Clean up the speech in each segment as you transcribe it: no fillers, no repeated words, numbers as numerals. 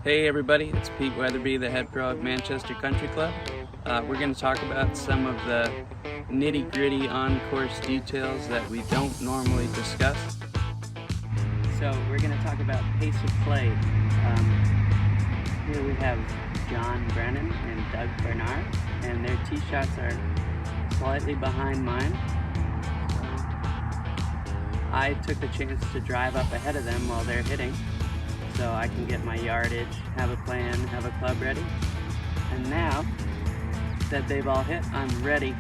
Hey everybody, it's Pete Weatherby, the head pro of Manchester Country Club. We're going to talk about some of the nitty-gritty on-course details that we don't normally discuss. So we're going to talk about pace of play. Here we have John Brennan and Doug Bernard, and their tee shots are slightly behind mine. I took a chance to drive up ahead of them while they're hitting, so I can get my yardage, have a plan, have a club ready. And now that they've all hit, I'm ready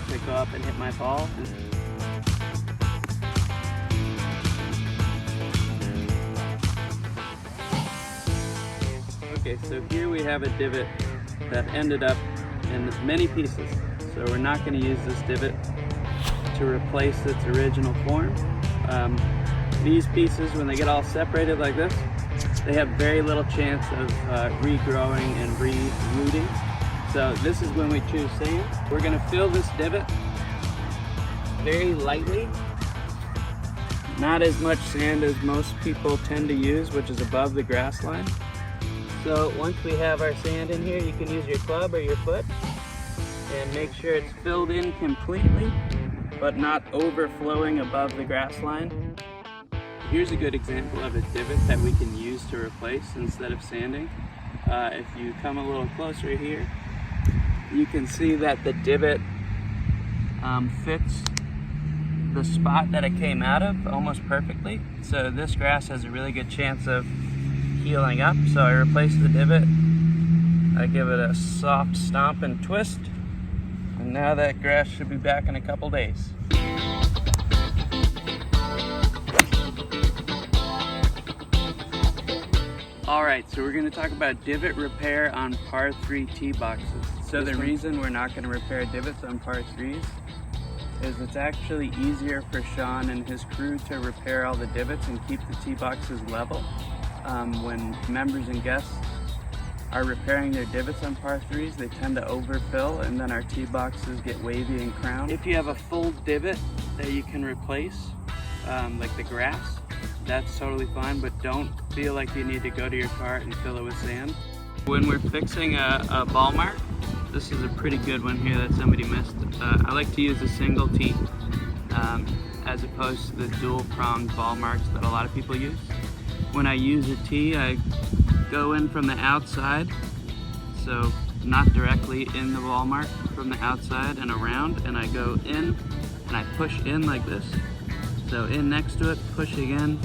to go up and hit my ball. Okay, so here we have a divot that ended up in many pieces. So we're not going to use this divot to replace its original form. These pieces, when they get all separated like this, they have very little chance of regrowing and re-rooting. So this is when we choose sand. We're going to fill this divot very lightly. Not as much sand as most people tend to use, which is above the grass line. So once we have our sand in here, you can use your club or your foot and make sure it's filled in completely, but not overflowing above the grass line. Here's a good example of a divot that we can use to replace instead of sanding. If you come a little closer here, you can see that the divot fits the spot that it came out of almost perfectly. So this grass has a really good chance of healing up. So I replace the divot, I give it a soft stomp and twist, and now that grass should be back in a couple days. Alright, so we're going to talk about divot repair on par 3 tee boxes. So the reason we're not going to repair divots on par 3s is it's actually easier for Sean and his crew to repair all the divots and keep the tee boxes level. When members and guests are repairing their divots on par 3s, they tend to overfill and then our tee boxes get wavy and crowned. If you have a full divot that you can replace, like the grass, that's totally fine, but don't feel like you need to go to your cart and fill it with sand. When we're fixing a ball mark, this is a pretty good one here that somebody missed. I like to use a single tee as opposed to the dual-pronged ball marks that a lot of people use. When I use a tee, I go in from the outside, so not directly in the ball mark, from the outside and around, and I go in and I push in like this. So in next to it, pushing in,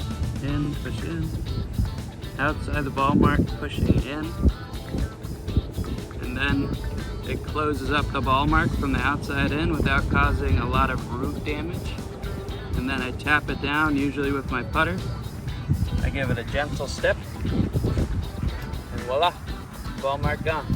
push in, outside the ball mark, pushing in, and then it closes up the ball mark from the outside in without causing a lot of root damage. And then I tap it down, usually with my putter. I give it a gentle step, and voila, ball mark gone.